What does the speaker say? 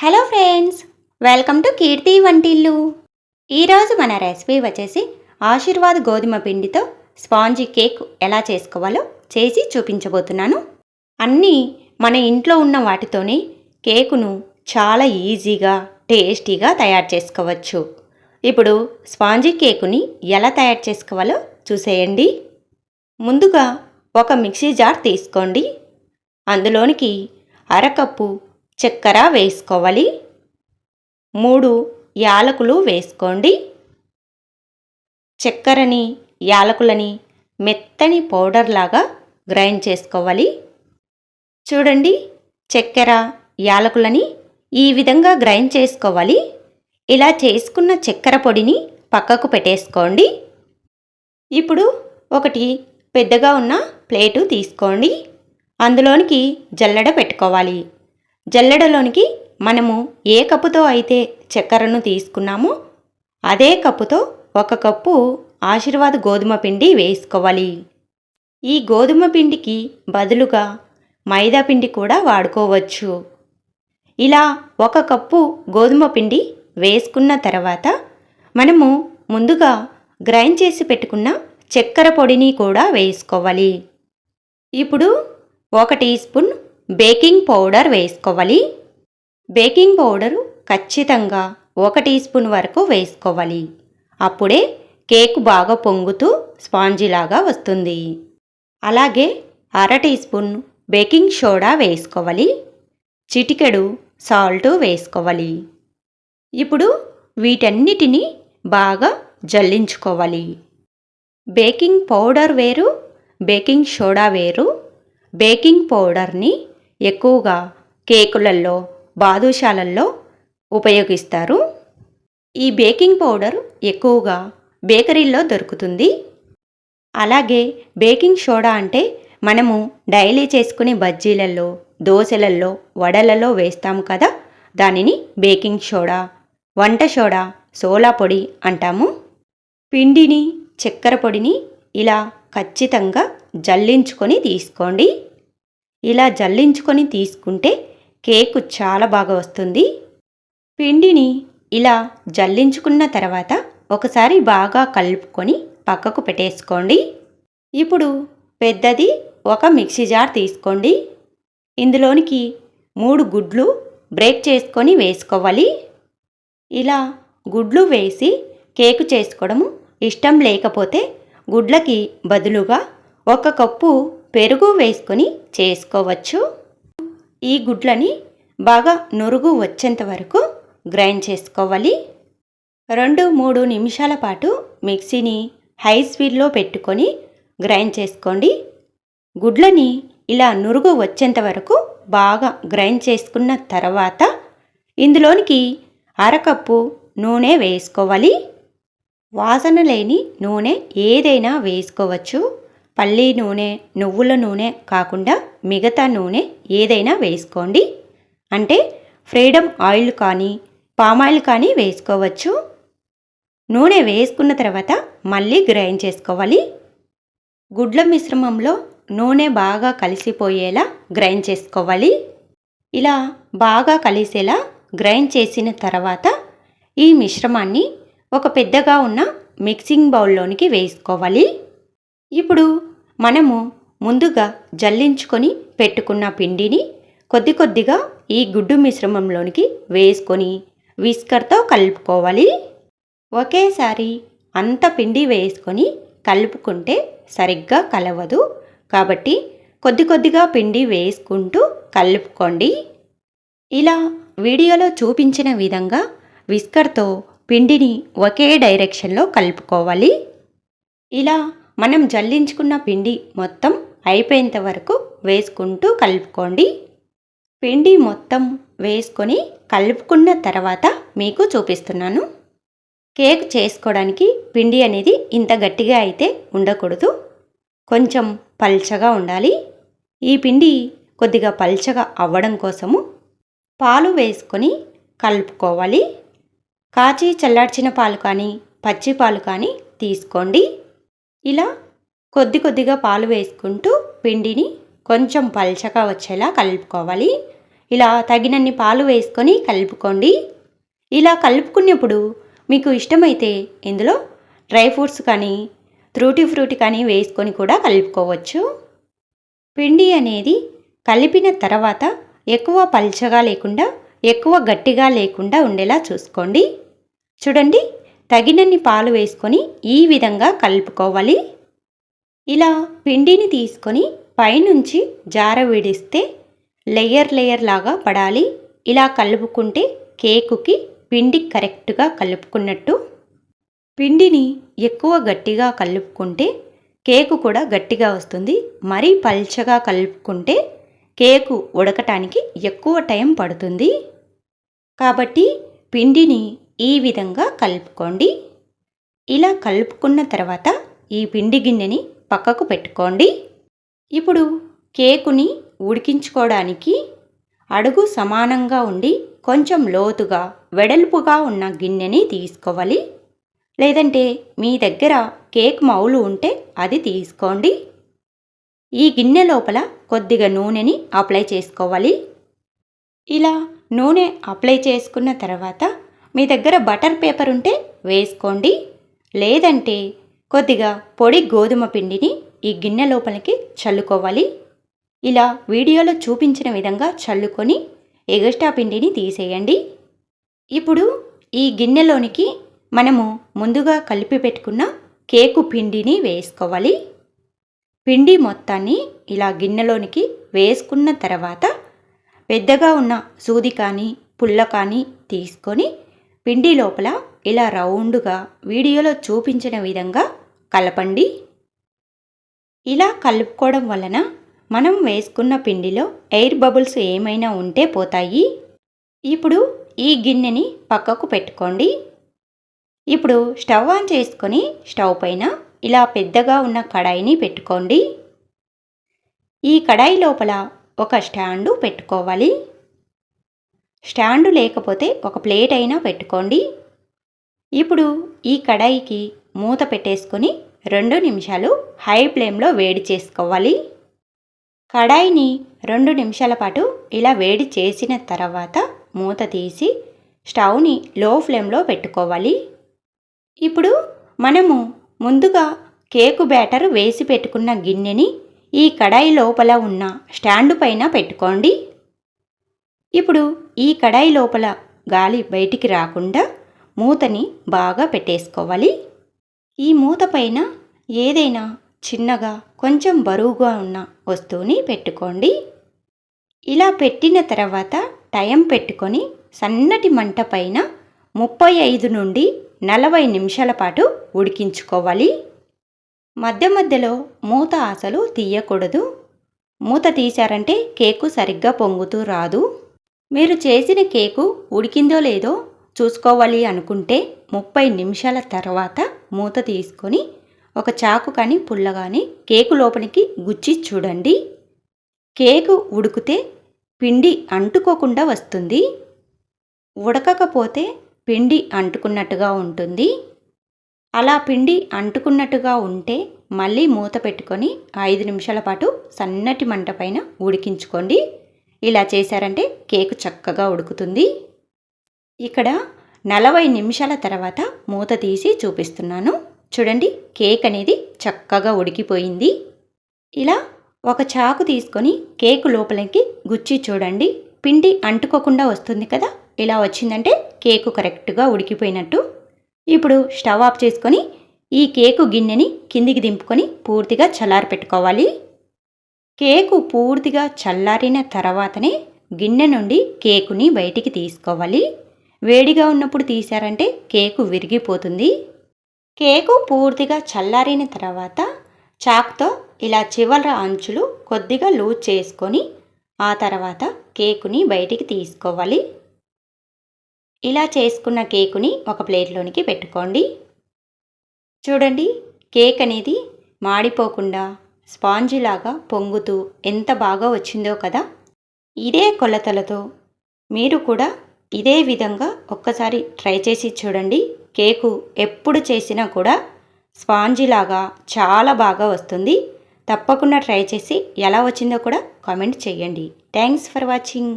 Hello friends, welcome to కీర్తి వంటిల్లు. ఈరోజు మన రెసిపీ వచ్చేసి ఆశీర్వాద్ గోధుమ పిండితో స్పాంజీ కేక్ ఎలా చేసుకోవాలో చేసి చూపించబోతున్నాను. అన్నీ మన ఇంట్లో ఉన్న వాటితోనే కేకును చాలా ఈజీగా టేస్టీగా తయారు చేసుకోవచ్చు. ఇప్పుడు స్పాంజీ కేకుని ఎలా తయారు చేసుకోవాలో చూసేయండి. ముందుగా ఒక మిక్సీ జార్ తీసుకోండి. అందులోనికి అరకప్పు చక్కెర వేసుకోవాలి. 3 యాలకులు వేసుకోండి. చక్కెరని యాలకులని మెత్తని పౌడర్ లాగా గ్రైండ్ చేసుకోవాలి. చూడండి, చక్కెర యాలకులని ఈ విధంగా గ్రైండ్ చేసుకోవాలి. ఇలా చేసుకున్న చక్కెర పొడిని పక్కకు పెట్టేసుకోండి. ఇప్పుడు ఒకటి పెద్దగా ఉన్న ప్లేటు తీసుకోండి. అందులోనికి జల్లెడ పెట్టుకోవాలి. జల్లెడలోనికి మనము ఏ కప్పుతో అయితే చక్కెరను తీసుకున్నామో అదే కప్పుతో 1 కప్పు ఆశీర్వాద్ గోధుమ పిండి వేసుకోవాలి. ఈ గోధుమ పిండికి బదులుగా మైదా పిండి కూడా వాడుకోవచ్చు. ఇలా 1 కప్పు గోధుమ పిండి వేసుకున్న తర్వాత మనము ముందుగా గ్రైండ్ చేసి పెట్టుకున్న చక్కెర పొడిని కూడా వేసుకోవాలి. ఇప్పుడు 1 టీ స్పూన్ బేకింగ్ పౌడర్ వేసుకోవాలి. బేకింగ్ పౌడరు ఖచ్చితంగా 1 టీ స్పూన్ వరకు వేసుకోవాలి. అప్పుడే కేక్ బాగా పొంగుతూ స్పాంజీలాగా వస్తుంది. అలాగే 1/2 టీ స్పూన్ బేకింగ్ సోడా వేసుకోవాలి. చిటికెడు సాల్ట్ వేసుకోవాలి. ఇప్పుడు వీటన్నిటిని బాగా జల్లించుకోవాలి. బేకింగ్ పౌడర్ వేరు, బేకింగ్ సోడా వేరు. బేకింగ్ పౌడర్ని ఎక్కువగా కేకులలో, బాదుషాలల్లో ఉపయోగిస్తారు. ఈ బేకింగ్ పౌడర్ ఎక్కువగా బేకరీల్లో దొరుకుతుంది. అలాగే బేకింగ్ సోడా అంటే మనము డైలీ చేసుకునే బజ్జీలలో, దోశలలో, వడలలో వేస్తాము కదా, దానిని బేకింగ్ సోడా, వంట సోడా, సోలా పొడి అంటాము. పిండిని, చక్కెర పొడిని ఇలా ఖచ్చితంగా జల్లించుకొని తీసుకోండి. ఇలా జల్లించుకొని తీసుకుంటే కేకు చాలా బాగా వస్తుంది. పిండిని ఇలా జల్లించుకున్న తర్వాత ఒకసారి బాగా కలుపుకొని పక్కకు పెట్టేసుకోండి. ఇప్పుడు పెద్దది ఒక మిక్సీ జార్ తీసుకోండి. ఇందులోనికి 3 గుడ్లు బ్రేక్ చేసుకొని వేసుకోవాలి. ఇలా గుడ్లు వేసి కేకు చేసుకోవడము ఇష్టం లేకపోతే గుడ్లకి బదులుగా 1 కప్పు పెరుగు వేసుకొని చేసుకోవచ్చు. ఈ గుడ్లని బాగా నురుగు వచ్చేంత వరకు గ్రైండ్ చేసుకోవాలి. 2-3 నిమిషాల పాటు మిక్సీని హై స్పీడ్లో పెట్టుకొని గ్రైండ్ చేసుకోండి. గుడ్లని ఇలా నురుగు వచ్చేంత వరకు బాగా గ్రైండ్ చేసుకున్న తర్వాత ఇందులోనికి 1/2 కప్పు నూనె వేసుకోవాలి. వాసన లేని నూనె ఏదైనా వేసుకోవచ్చు. పల్లి నూనె, నువ్వుల నూనె కాకుండా మిగతా నూనె ఏదైనా వేసుకోండి. అంటే ఫ్రీడమ్ ఆయిల్ కానీ, పామాయిల్ కానీ వేసుకోవచ్చు. నూనె వేసుకున్న తర్వాత మళ్ళీ గ్రైండ్ చేసుకోవాలి. గుడ్ల మిశ్రమంలో నూనె బాగా కలిసిపోయేలా గ్రైండ్ చేసుకోవాలి. ఇలా బాగా కలిసేలా గ్రైండ్ చేసిన తర్వాత ఈ మిశ్రమాన్ని ఒక పెద్దగా ఉన్న మిక్సింగ్ బౌల్లోనికి వేసుకోవాలి. ఇప్పుడు మనము ముందుగా జల్లించుకొని పెట్టుకున్న పిండిని కొద్ది కొద్దిగా ఈ గుడ్డు మిశ్రమంలోనికి వేసుకొని విస్కర్తో కలుపుకోవాలి. ఒకేసారి అంత పిండి వేసుకొని కలుపుకుంటే సరిగ్గా కలవదు. కాబట్టి కొద్ది కొద్దిగా పిండి వేసుకుంటూ కలుపుకోండి. ఇలా వీడియోలో చూపించిన విధంగా విస్కర్తో పిండిని ఒకే డైరెక్షన్లో కలుపుకోవాలి. ఇలా మనం జల్లించుకున్న పిండి మొత్తం అయిపోయేంత వరకు వేసుకుంటూ కలుపుకోండి. పిండి మొత్తం వేసుకొని కలుపుకున్న తర్వాత మీకు చూపిస్తున్నాను. కేక్ చేసుకోవడానికి పిండి అనేది ఇంత గట్టిగా అయితే ఉండకూడదు, కొంచెం పల్చగా ఉండాలి. ఈ పిండి కొద్దిగా పల్చగా అవ్వడం కోసము పాలు వేసుకొని కలుపుకోవాలి. కాచి చల్లార్చిన పాలు కానీ, పచ్చి పాలు కానీ తీసుకోండి. ఇలా కొద్ది కొద్దిగా పాలు వేసుకుంటూ పిండిని కొంచెం పల్చగా వచ్చేలా కలుపుకోవాలి. ఇలా తగినన్ని పాలు వేసుకొని కలుపుకోండి. ఇలా కలుపుకున్నప్పుడు మీకు ఇష్టమైతే ఇందులో డ్రై ఫ్రూట్స్ కానీ ట్రూటీ ఫ్రూటీ కానీ వేసుకొని కూడా కలుపుకోవచ్చు. పిండి అనేది కలిపిన తర్వాత ఎక్కువ పల్చగా లేకుండా ఎక్కువ గట్టిగా లేకుండా ఉండేలా చూసుకోండి. చూడండి, తగినన్ని పాలు వేసుకొని ఈ విధంగా కలుపుకోవాలి. ఇలా పిండిని తీసుకొని పైనుంచి జార విడిస్తే లేయర్ లాగా పడాలి. ఇలా కలుపుకుంటే కేకుకి పిండి కరెక్ట్గా కలుపుకున్నట్టు. పిండిని ఎక్కువ గట్టిగా కలుపుకుంటే కేకు కూడా గట్టిగా వస్తుంది. మరీ పల్చగా కలుపుకుంటే కేకు ఉడకటానికి ఎక్కువ టైం పడుతుంది. కాబట్టి పిండిని ఈ విధంగా కలుపుకోండి. ఇలా కలుపుకున్న తర్వాత ఈ పిండి గిన్నెని పక్కకు పెట్టుకోండి. ఇప్పుడు కేకుని ఉడికించుకోవడానికి అడుగు సమానంగా ఉండి కొంచెం లోతుగా వెడల్పుగా ఉన్న గిన్నెని తీసుకోవాలి. లేదంటే మీ దగ్గర కేక్ మౌలు ఉంటే అది తీసుకోండి. ఈ గిన్నె లోపల కొద్దిగా నూనెని అప్లై చేసుకోవాలి. ఇలా నూనె అప్లై చేసుకున్న తర్వాత మీ దగ్గర బటర్ పేపర్ ఉంటే వేసుకోండి. లేదంటే కొద్దిగా పొడి గోధుమ పిండిని ఈ గిన్నె లోపలికి చల్లుకోవాలి. ఇలా వీడియోలో చూపించిన విధంగా చల్లుకొని ఎగస్ట్రా పిండిని తీసేయండి. ఇప్పుడు ఈ గిన్నెలోనికి మనము ముందుగా కలిపి పెట్టుకున్న కేకు పిండిని వేసుకోవాలి. పిండి మొత్తాన్ని ఇలా గిన్నెలోనికి వేసుకున్న తర్వాత పెద్దగా ఉన్న సూది కానీ పుల్ల కానీ తీసుకొని పిండి లోపల ఇలా రౌండ్గా వీడియోలో చూపించిన విధంగా కలపండి. ఇలా కలుపుకోవడం వలన మనం వేసుకున్న పిండిలో ఎయిర్ బబుల్స్ ఏమైనా ఉంటే పోతాయి. ఇప్పుడు ఈ గిన్నెని పక్కకు పెట్టుకోండి. ఇప్పుడు స్టవ్ ఆన్ చేసుకొని స్టవ్ పైన ఇలా పెద్దగా ఉన్న కడాయిని పెట్టుకోండి. ఈ కడాయి లోపల ఒక స్టాండు పెట్టుకోవాలి. స్టాండు లేకపోతే ఒక ప్లేట్ అయినా పెట్టుకోండి. ఇప్పుడు ఈ కడాయికి మూత పెట్టేసుకొని 2 నిమిషాలు హై ఫ్లేమ్లో వేడి చేసుకోవాలి. కడాయిని 2 నిమిషాల పాటు ఇలా వేడి చేసిన తర్వాత మూత తీసి స్టవ్ని లో ఫ్లేమ్లో పెట్టుకోవాలి. ఇప్పుడు మనము ముందుగా కేకు బ్యాటర్ వేసి పెట్టుకున్న గిన్నెని ఈ కడాయి లోపల ఉన్న స్టాండు పైన పెట్టుకోండి. ఇప్పుడు ఈ కడాయి లోపల గాలి బయటికి రాకుండా మూతని బాగా పెట్టేసుకోవాలి. ఈ మూత పైన ఏదైనా చిన్నగా కొంచెం బరువుగా ఉన్న వస్తువుని పెట్టుకోండి. ఇలా పెట్టిన తర్వాత టైం పెట్టుకొని సన్నటి మంట పైన 35 నుండి 40 నిమిషాల పాటు ఉడికించుకోవాలి. మధ్య మధ్యలో మూత అసలు తీయకూడదు. మూత తీశారంటే కేకు సరిగ్గా పొంగుతూ రాదు. మీరు చేసిన కేకు ఉడికిందో లేదో చూసుకోవాలి అనుకుంటే 30 నిమిషాల తర్వాత మూత తీసుకొని ఒక చాకు కానీ పుల్ల కానీ కేకు లోపలికి గుచ్చి చూడండి. కేకు ఉడికితే పిండి అంటుకోకుండా వస్తుంది. ఉడకకపోతే పిండి అంటుకున్నట్టుగా ఉంటుంది. అలా పిండి అంటుకున్నట్టుగా ఉంటే మళ్ళీ మూత పెట్టుకొని 5 నిమిషాల పాటు సన్నటి మంట పైన ఉడికించుకోండి. ఇలా చేశారంటే కేకు చక్కగా ఉడుకుతుంది. ఇక్కడ 40 నిమిషాల తర్వాత మూత తీసి చూపిస్తున్నాను. చూడండి, కేక్ అనేది చక్కగా ఉడికిపోయింది. ఇలా ఒక చాకు తీసుకొని కేకు లోపలికి గుచ్చి చూడండి. పిండి అంటుకోకుండా వస్తుంది కదా. ఇలా వచ్చిందంటే కేకు కరెక్ట్గా ఉడికిపోయినట్టు. ఇప్పుడు స్టవ్ ఆఫ్ చేసుకొని ఈ కేకు గిన్నెని కిందికి దింపుకొని పూర్తిగా చల్లారి పెట్టుకోవాలి. కేకు పూర్తిగా చల్లారిన తర్వాతనే గిన్నె నుండి కేకుని బయటికి తీసుకోవాలి. వేడిగా ఉన్నప్పుడు తీశారంటే కేకు విరిగిపోతుంది. కేకు పూర్తిగా చల్లారిన తర్వాత చాకుతో ఇలా చివర అంచులు కొద్దిగా లూజ్ చేసుకొని ఆ తర్వాత కేకుని బయటికి తీసుకోవాలి. ఇలా చేసుకున్న కేకుని ఒక ప్లేట్లోనికి పెట్టుకోండి. చూడండి, కేక్ అనేది మాడిపోకుండా స్పాంజిలాగా పొంగుతూ ఎంత బాగా వచ్చిందో కదా. ఇదే కొలతలతో మీరు కూడా ఇదే విధంగా ఒక్కసారి ట్రై చేసి చూడండి. కేకు ఎప్పుడు చేసినా కూడా స్పాంజిలాగా చాలా బాగా వస్తుంది. తప్పకుండా ట్రై చేసి ఎలా వచ్చిందో కూడా కామెంట్ చేయండి. Thanks for watching.